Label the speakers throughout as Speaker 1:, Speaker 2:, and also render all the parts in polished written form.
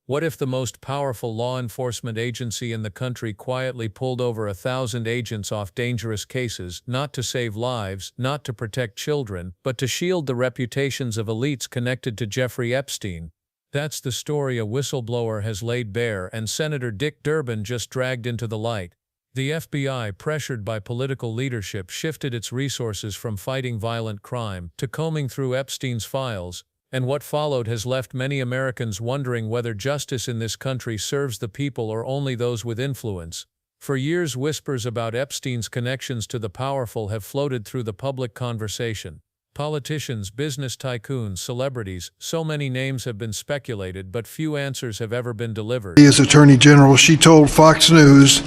Speaker 1: What if the most powerful law enforcement agency in the country quietly pulled over 1,000 agents off dangerous cases, not to save lives, not to protect children, but to shield the reputations of elites connected to Jeffrey Epstein? That's the story a whistleblower has laid bare and Senator Dick Durbin just dragged into the light. The FBI, pressured by political leadership, shifted its resources from fighting violent crime to combing through Epstein's files, and what followed has left many Americans wondering whether justice in this country serves the people or only those with influence. For years, whispers about Epstein's connections to the powerful have floated through the public conversation. Politicians, business tycoons, celebrities, so many names have been speculated, but few answers have ever been delivered.
Speaker 2: As Attorney General, she told Fox News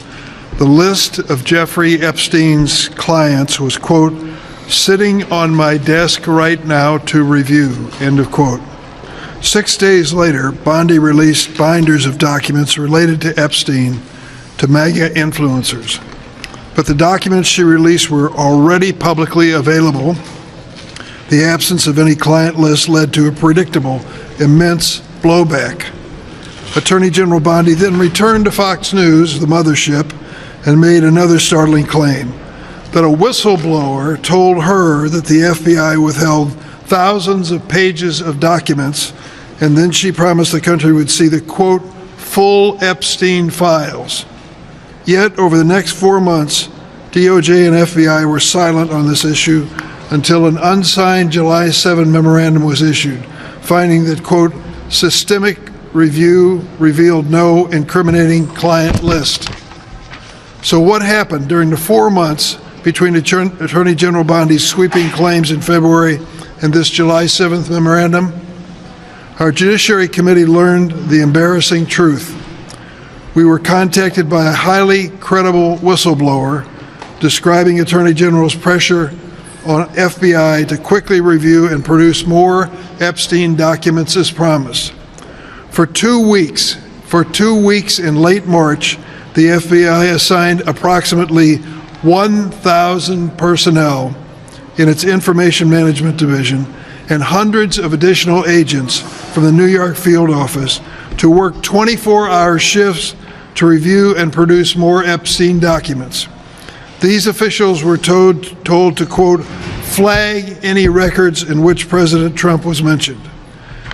Speaker 2: the list of Jeffrey Epstein's clients was, quote, "sitting on my desk right now to review," end of quote. 6 days later, Bondi released binders of documents related to Epstein to MAGA influencers. But the documents she released were already publicly available. The absence of any client list led to a predictable, immense blowback. Attorney General Bondi then returned to Fox News, the mothership, and made another startling claim: that a whistleblower told her that the FBI withheld thousands of pages of documents, and then she promised the country would see the, quote, "full Epstein files." Yet, over the next 4 months, DOJ and FBI were silent on this issue until an unsigned July 7 memorandum was issued, finding that, quote, "systemic review revealed no incriminating client list." So what happened during the 4 months between Attorney General Bondi's sweeping claims in February and this July 7th memorandum? Our Judiciary Committee learned the embarrassing truth. We were contacted by a highly credible whistleblower describing Attorney General's pressure on FBI to quickly review and produce more Epstein documents as promised. For 2 weeks in late March, the FBI assigned approximately 1,000 personnel in its Information Management Division and hundreds of additional agents from the New York field office to work 24-hour shifts to review and produce more Epstein documents. These officials were told to, quote, "flag any records in which President Trump was mentioned."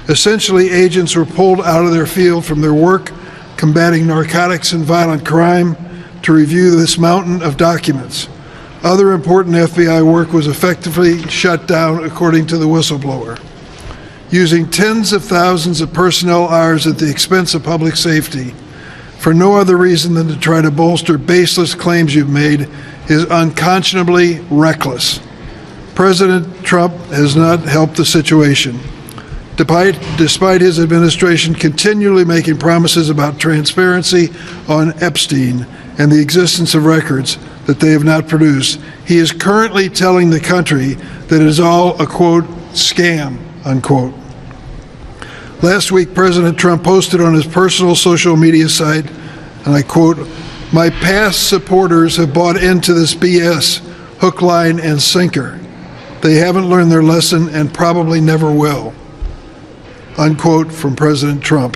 Speaker 2: Essentially, agents were pulled out of their field from their work combating narcotics and violent crime to review this mountain of documents. Other important FBI work was effectively shut down, according to the whistleblower. Using tens of thousands of personnel hours at the expense of public safety for no other reason than to try to bolster baseless claims you've made is unconscionably reckless. President Trump has not helped the situation. Despite his administration continually making promises about transparency on Epstein and the existence of records that they have not produced, he is currently telling the country that it is all a, quote, "scam," unquote. Last week, President Trump posted on his personal social media site, and I quote, "My past supporters have bought into this BS, hook, line, and sinker. They haven't learned their lesson and probably never will," unquote, from President Trump.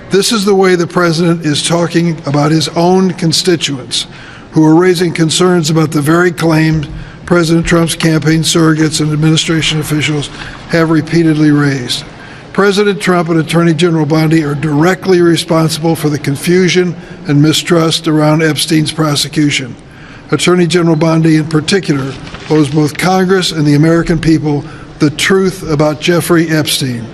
Speaker 2: This is the way the president is talking about his own constituents, who are raising concerns about the very claims President Trump's campaign surrogates and administration officials have repeatedly raised. President Trump and Attorney General Bondi are directly responsible for the confusion and mistrust around Epstein's prosecution. Attorney General Bondi, in particular, owes both Congress and the American people the truth about Jeffrey Epstein,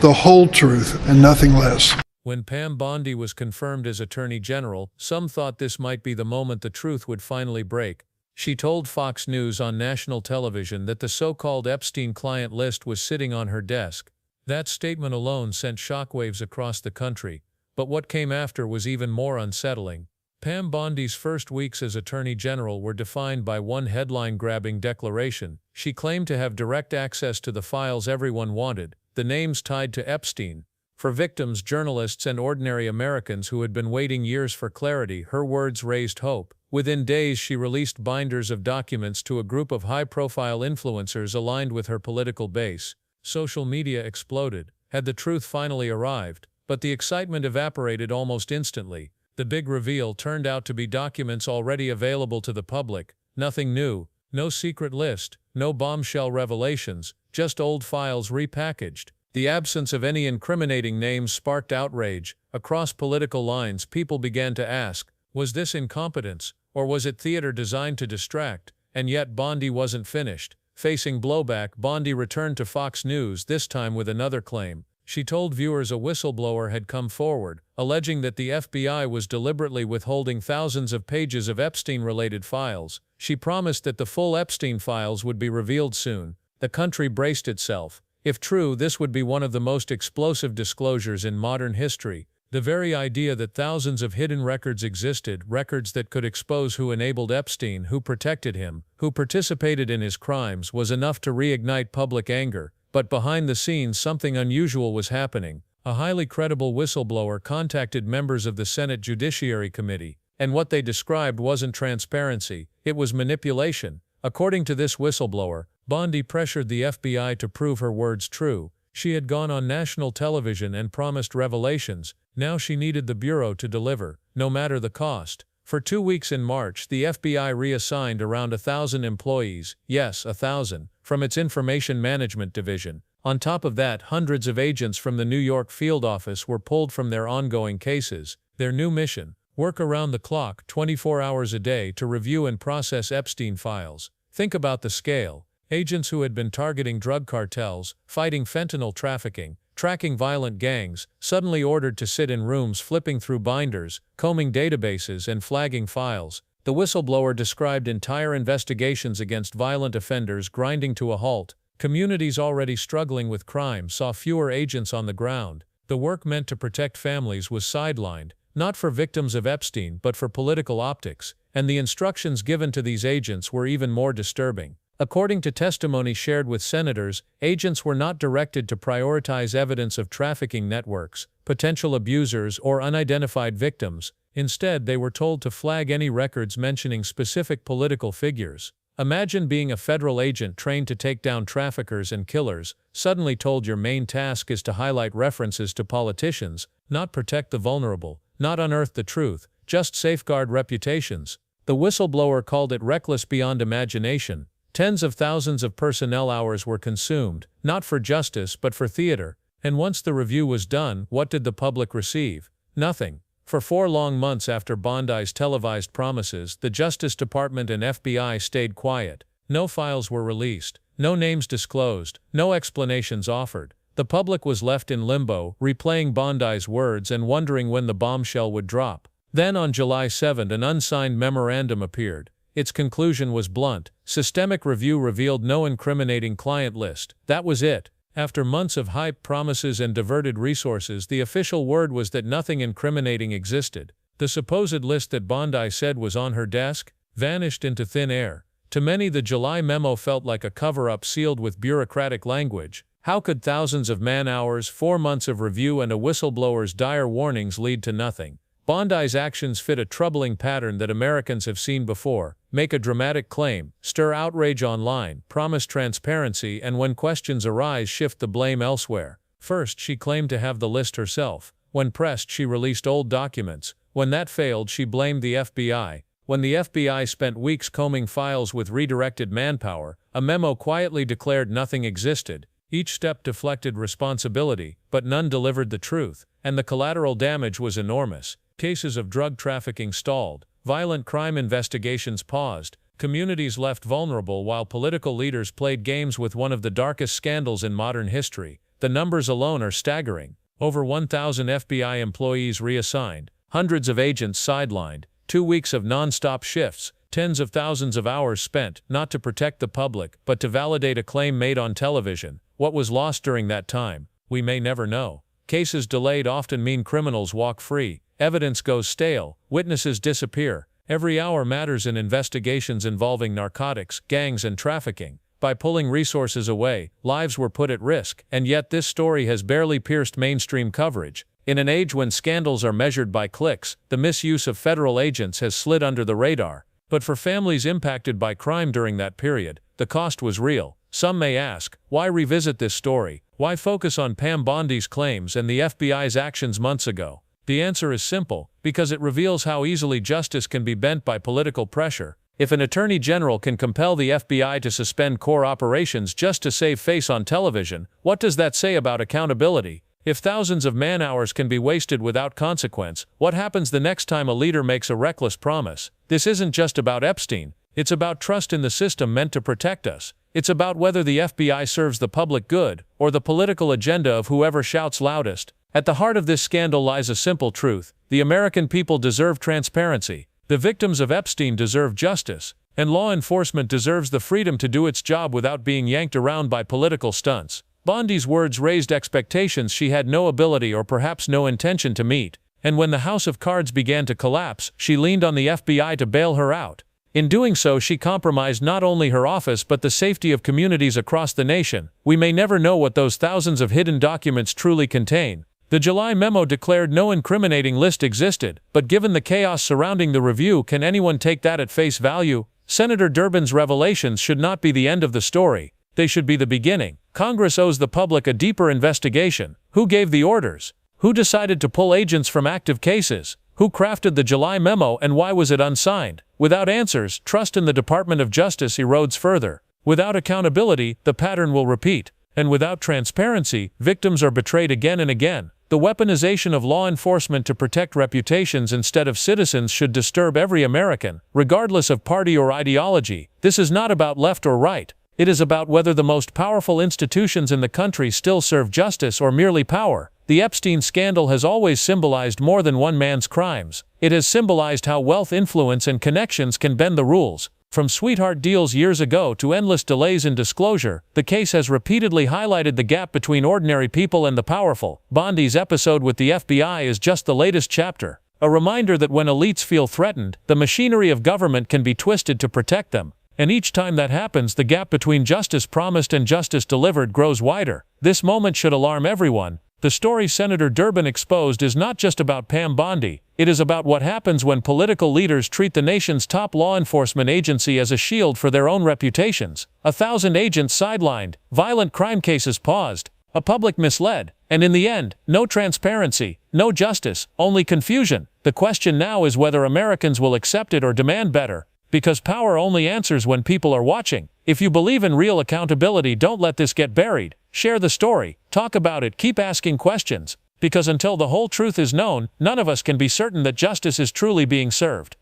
Speaker 2: the whole truth and nothing less.
Speaker 1: When Pam Bondi was confirmed as Attorney General, some thought this might be the moment the truth would finally break. She told Fox News on national television that the so-called Epstein client list was sitting on her desk. That statement alone sent shockwaves across the country, but what came after was even more unsettling. Pam Bondi's first weeks as Attorney General were defined by one headline-grabbing declaration. She claimed to have direct access to the files everyone wanted, the names tied to Epstein. For victims, journalists, and ordinary Americans who had been waiting years for clarity, her words raised hope. Within days, she released binders of documents to a group of high-profile influencers aligned with her political base. Social media exploded. Had the truth finally arrived? but the excitement evaporated almost instantly. The big reveal turned out to be documents already available to the public, nothing new, no secret list, no bombshell revelations, just old files repackaged. The absence of any incriminating names sparked outrage. Across political lines, people began to ask, was this incompetence, or was it theater designed to distract? And yet Bondi wasn't finished. Facing blowback, Bondi returned to Fox News, this time with another claim. She told viewers a whistleblower had come forward, alleging that the FBI was deliberately withholding thousands of pages of Epstein-related files. She promised that the full Epstein files would be revealed soon. The country braced itself. If true, this would be one of the most explosive disclosures in modern history. The very idea that thousands of hidden records existed, records that could expose who enabled Epstein, who protected him, who participated in his crimes, was enough to reignite public anger. But behind the scenes, something unusual was happening. A highly credible whistleblower contacted members of the Senate Judiciary Committee, and what they described wasn't transparency, it was manipulation. According to this whistleblower, Bondi pressured the FBI to prove her words true. She had gone on national television and promised revelations. Now she needed the Bureau to deliver, no matter the cost. For 2 weeks in March, the FBI reassigned around 1,000 employees, yes, 1,000, from its Information Management Division. On top of that, hundreds of agents from the New York field office were pulled from their ongoing cases. Their new mission: work around the clock, 24 hours a day, to review and process Epstein files. Think about the scale. Agents who had been targeting drug cartels, fighting fentanyl trafficking, tracking violent gangs, suddenly ordered to sit in rooms flipping through binders, combing databases, and flagging files. The whistleblower described entire investigations against violent offenders grinding to a halt. Communities already struggling with crime saw fewer agents on the ground. The work meant to protect families was sidelined, not for victims of Epstein but for political optics, and the instructions given to these agents were even more disturbing. According to testimony shared with senators, agents were not directed to prioritize evidence of trafficking networks, potential abusers, or unidentified victims. Instead, they were told to flag any records mentioning specific political figures. Imagine being a federal agent trained to take down traffickers and killers, suddenly told your main task is to highlight references to politicians, not protect the vulnerable, not unearth the truth, just safeguard reputations. The whistleblower called it reckless beyond imagination. Tens of thousands of personnel hours were consumed, not for justice but for theater. And once the review was done, what did the public receive? Nothing. For 4 long months after Bondi's televised promises, the Justice Department and FBI stayed quiet. No files were released, no names disclosed, no explanations offered. The public was left in limbo, replaying Bondi's words and wondering when the bombshell would drop. Then on July 7, an unsigned memorandum appeared. Its conclusion was blunt. Systemic review revealed no incriminating client list. That was it. After months of hype, promises, and diverted resources, the official word was that nothing incriminating existed. The supposed list that Bondi said was on her desk vanished into thin air. To many, the July memo felt like a cover-up sealed with bureaucratic language. How could thousands of man-hours, 4 months of review, and a whistleblower's dire warnings lead to nothing? Bondi's actions fit a troubling pattern that Americans have seen before: make a dramatic claim, stir outrage online, promise transparency, and when questions arise, shift the blame elsewhere. First, she claimed to have the list herself. When pressed, she released old documents. When that failed, she blamed the FBI. When the FBI spent weeks combing files with redirected manpower, a memo quietly declared nothing existed. Each step deflected responsibility, but none delivered the truth, and the collateral damage was enormous. Cases of drug trafficking stalled, violent crime investigations paused, communities left vulnerable while political leaders played games with one of the darkest scandals in modern history. The numbers alone are staggering. Over 1,000 FBI employees reassigned, hundreds of agents sidelined, 2 weeks of non-stop shifts, tens of thousands of hours spent, not to protect the public, but to validate a claim made on television. What was lost during that time? We may never know. Cases delayed often mean criminals walk free. Evidence goes stale, witnesses disappear. Every hour matters in investigations involving narcotics, gangs, and trafficking. By pulling resources away, lives were put at risk, and yet this story has barely pierced mainstream coverage. In an age when scandals are measured by clicks, the misuse of federal agents has slid under the radar. But for families impacted by crime during that period, the cost was real. Some may ask, why revisit this story? Why focus on Pam Bondi's claims and the FBI's actions months ago? The answer is simple: because it reveals how easily justice can be bent by political pressure. If an attorney general can compel the FBI to suspend core operations just to save face on television, what does that say about accountability? If thousands of man-hours can be wasted without consequence, what happens the next time a leader makes a reckless promise? This isn't just about Epstein. It's about trust in the system meant to protect us. It's about whether the FBI serves the public good or the political agenda of whoever shouts loudest. At the heart of this scandal lies a simple truth: the American people deserve transparency. The victims of Epstein deserve justice, and law enforcement deserves the freedom to do its job without being yanked around by political stunts. Bondi's words raised expectations she had no ability or perhaps no intention to meet, and when the house of cards began to collapse, she leaned on the FBI to bail her out. In doing so, she compromised not only her office but the safety of communities across the nation. We may never know what those thousands of hidden documents truly contain. The July memo declared no incriminating list existed, but given the chaos surrounding the review, can anyone take that at face value? Senator Durbin's revelations should not be the end of the story. They should be the beginning. Congress owes the public a deeper investigation. Who gave the orders? Who decided to pull agents from active cases? Who crafted the July memo and why was it unsigned? Without answers, trust in the Department of Justice erodes further. Without accountability, the pattern will repeat. And without transparency, victims are betrayed again and again. The weaponization of law enforcement to protect reputations instead of citizens should disturb every American, regardless of party or ideology. This is not about left or right. It is about whether the most powerful institutions in the country still serve justice or merely power. The Epstein scandal has always symbolized more than one man's crimes. It has symbolized how wealth, influence, and connections can bend the rules. From sweetheart deals years ago to endless delays in disclosure, the case has repeatedly highlighted the gap between ordinary people and the powerful. Bondi's episode with the FBI is just the latest chapter. A reminder that when elites feel threatened, the machinery of government can be twisted to protect them. And each time that happens, the gap between justice promised and justice delivered grows wider. This moment should alarm everyone. The story Senator Durbin exposed is not just about Pam Bondi. It is about what happens when political leaders treat the nation's top law enforcement agency as a shield for their own reputations. 1,000 agents sidelined, violent crime cases paused, a public misled, and in the end, no transparency, no justice, only confusion. The question now is whether Americans will accept it or demand better. Because power only answers when people are watching. If you believe in real accountability, don't let this get buried. Share the story, talk about it, keep asking questions. Because until the whole truth is known, none of us can be certain that justice is truly being served.